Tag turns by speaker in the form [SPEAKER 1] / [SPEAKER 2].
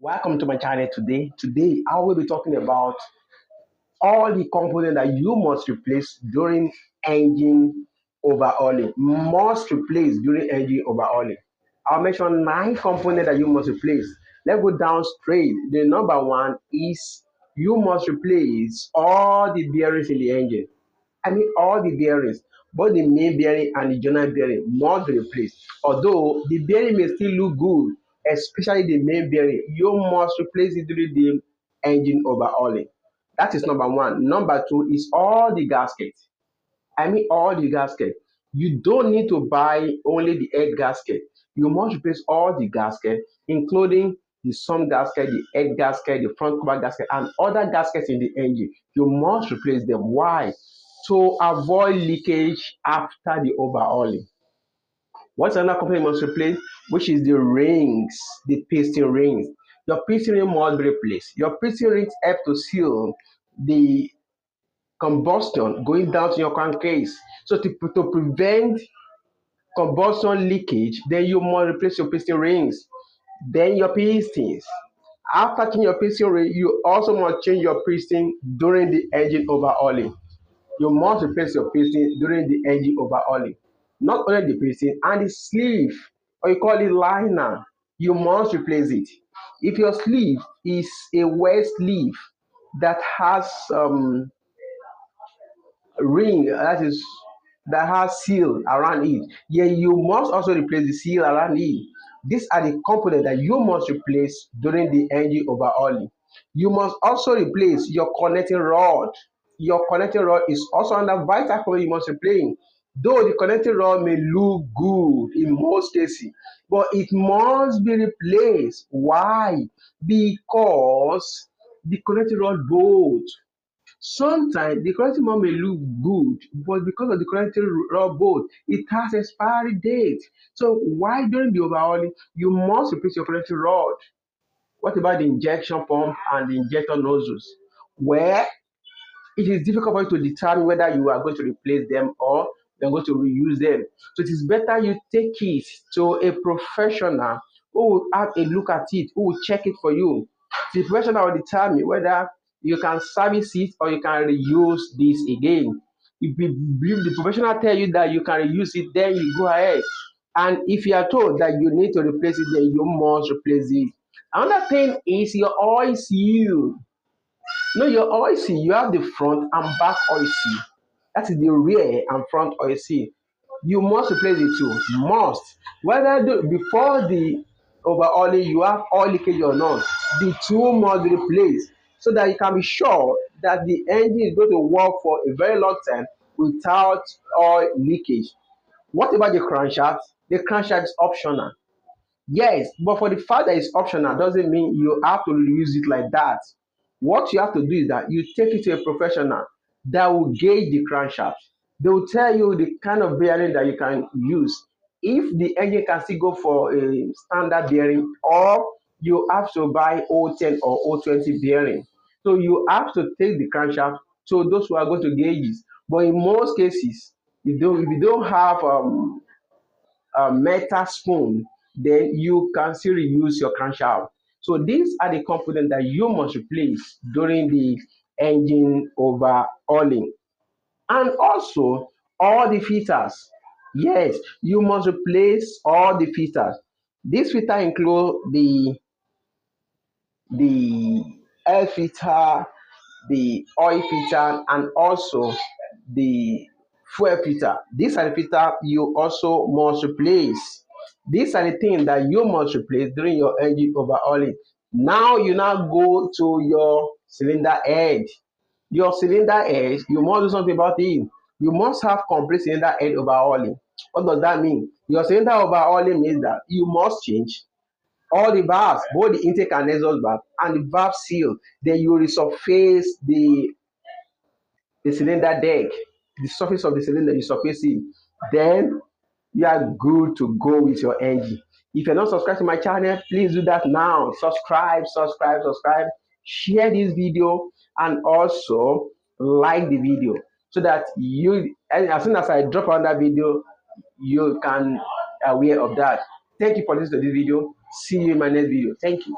[SPEAKER 1] Welcome to my channel today. Today, I will be talking about all the components that you must replace during engine overhauling. Must replace during engine overhauling. I'll mention 9 components that you must replace. Let's go down straight. The number one is you must replace all the bearings in the engine. I mean all the bearings, both the main bearing and the journal bearing must be replaced. Although the bearing may still look good, especially the main bearing, you must replace it during the engine overhauling. That is number one. Number two is all the gaskets. I mean all the gasket. You don't need to buy only the head gasket. You must replace all the gasket, including the sun gasket, the head gasket, the front cover gasket, and other gaskets in the engine. You must replace them. Why? To avoid leakage after the overhauling. What's another component you must replace? Which is the rings, the piston rings. Your piston ring must be replaced. Your piston rings help to seal the combustion going down to your crankcase. So to prevent combustion leakage, then you must replace your piston rings. Then your pistons. After changing your piston ring, you also must change your piston during the engine overhauling. You must replace your piston during the engine overhauling. Not only the piston and the sleeve, or you call it liner, you must replace it. If your sleeve is a wet sleeve that has ring that has seal around it, yeah, you must also replace the seal around it. These are the components that you must replace during the engine overhauling. You must also replace your connecting rod. Your connecting rod is also under vital component you must replace. Though the connecting rod may look good in most cases, but it must be replaced. Why? Because the connecting rod bolt. Sometimes the connecting rod may look good, but because of the connecting rod bolt, it has expiry date. So why during the overhauling you must replace your connecting rod? What about the injection pump and the injector nozzles? Well, it is difficult for you to determine whether you are going to replace them or you're going to reuse them. So it is better you take it to a professional who will have a look at it, who will check it for you. The professional will determine whether you can service it or you can reuse this again. If the professional tell you that you can reuse it, then you go ahead. And if you are told that you need to replace it, then you must replace it. Another thing is your oil seal. No, your oil seal, you have the front and back oil seal. That is the rear and front oil seal. You must replace it too. Must. Before the overhauling you have oil leakage or not, the two must be replaced so that you can be sure that the engine is going to work for a very long time without oil leakage. What about the crankshaft? The crankshaft is optional. Yes, but for the fact that it's optional doesn't mean you have to use it like that. What you have to do is that you take it to a professional that will gauge the crankshaft. They will tell you the kind of bearing that you can use. If the engine can still go for a standard bearing, or you have to buy O10 or O20 bearing. So you have to take the crankshaft to those who are going to gauge it. But in most cases, if you don't have a metal spoon, then you can still reuse your crankshaft. So these are the components that you must replace during the engine overhauling. And also all the filters. Yes, you must replace all the filters. This filter include the air filter, the oil filter, and also the fuel filter. These are the filter you also must replace. These are the things that you must replace during your engine overhauling. Now you now go to your cylinder head. Your cylinder head, you must do something about it. You must have complete cylinder head overhauling. What does that mean? Your cylinder overhauling means that you must change all the valves, both the intake and exhaust valve, and the valve seal. Then you resurface the cylinder deck, the surface of the cylinder, you surface it. Then you are good to go with your engine. If you're not subscribed to my channel, please do that now. Subscribe, subscribe, subscribe. Share this video and also like the video so that you, as soon as I drop on that video, you can aware of that. Thank you for listening to this video. See you in my next video. Thank you.